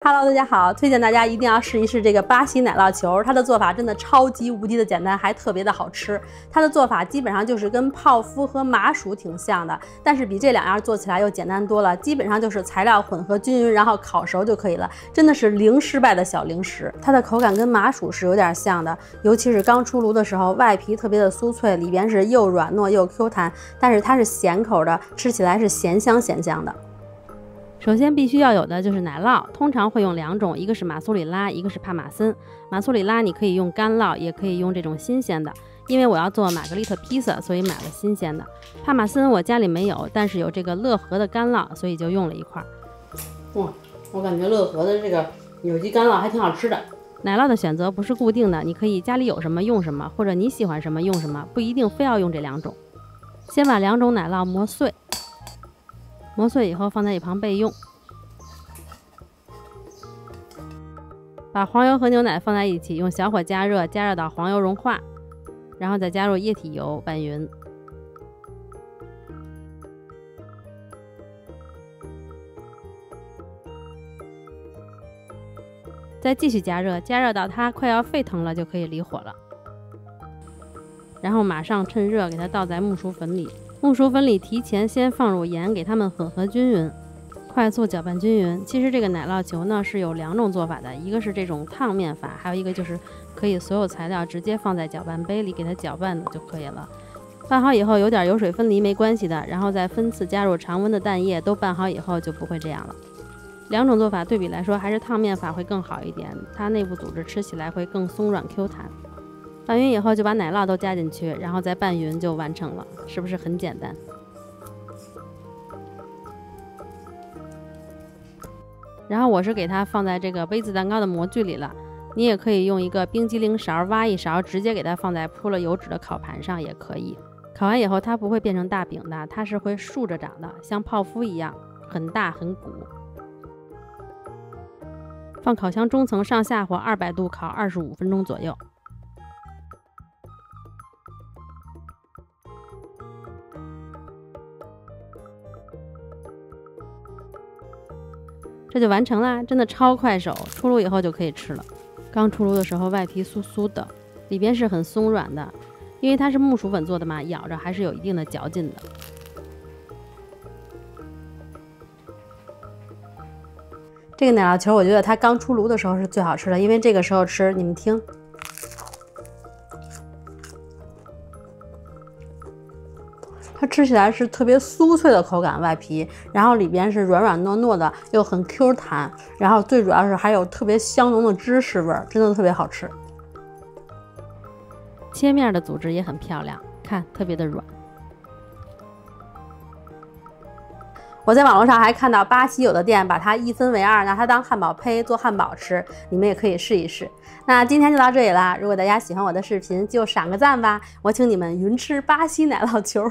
Hello， 大家好，推荐大家一定要试一试这个巴西奶酪球，它的做法真的超级无敌的简单，还特别的好吃。它的做法基本上就是跟泡芙和麻薯挺像的，但是比这两样做起来又简单多了。基本上就是材料混合均匀，然后烤熟就可以了，真的是零失败的小零食。它的口感跟麻薯是有点像的，尤其是刚出炉的时候，外皮特别的酥脆，里边是又软糯又 Q 弹，但是它是咸口的，吃起来是咸香的。首先必须要有的就是奶酪，通常会用两种，一个是马苏里拉，一个是帕玛森。马苏里拉你可以用干酪，也可以用这种新鲜的。因为我要做玛格丽特披萨，所以买了新鲜的。帕玛森我家里没有，但是有这个乐和的干酪，所以就用了一块。我感觉乐和的这个有机干酪还挺好吃的。奶酪的选择不是固定的，你可以家里有什么用什么，或者你喜欢什么用什么，不一定非要用这两种。先把两种奶酪磨碎。磨碎以后放在一旁备用。把黄油和牛奶放在一起，用小火加热，加热到黄油融化，然后再加入液体油拌匀。再继续加热，加热到它快要沸腾了就可以离火了。然后马上趁热给它倒在木薯粉里。木薯粉里提前先放入盐，给它们混合均匀，快速搅拌均匀。其实这个奶酪球呢是有两种做法的，一个是这种烫面法，还有一个就是可以所有材料直接放在搅拌杯里给它搅拌的就可以了。拌好以后有点油水分离没关系的，然后再分次加入常温的蛋液，都拌好以后就不会这样了。两种做法对比来说，还是烫面法会更好一点，它内部组织吃起来会更松软 Q 弹。拌匀以后就把奶酪都加进去，然后再拌匀就完成了，是不是很简单？然后我是给它放在这个杯子蛋糕的模具里了，你也可以用一个冰激凌勺挖一勺，直接给它放在铺了油纸的烤盘上也可以。烤完以后它不会变成大饼的，它是会竖着长的，像泡芙一样，很大很鼓。放烤箱中层上下火200度烤25分钟左右。这就完成啦，真的超快手，出炉以后就可以吃了。刚出炉的时候外皮酥酥的，里边是很松软的，因为它是木薯粉做的嘛，咬着还是有一定的嚼劲的。这个奶酪球我觉得它刚出炉的时候是最好吃的，因为这个时候吃，你们听。它吃起来是特别酥脆的口感，外皮，然后里边是软软糯糯的，又很 Q 弹，然后最主要是还有特别香浓的芝士味儿，真的特别好吃。切面的组织也很漂亮，看特别的软。我在网络上还看到巴西有的店把它一分为二，拿它当汉堡胚做汉堡吃，你们也可以试一试。那今天就到这里啦，如果大家喜欢我的视频，就赏个赞吧，我请你们云吃巴西奶酪球。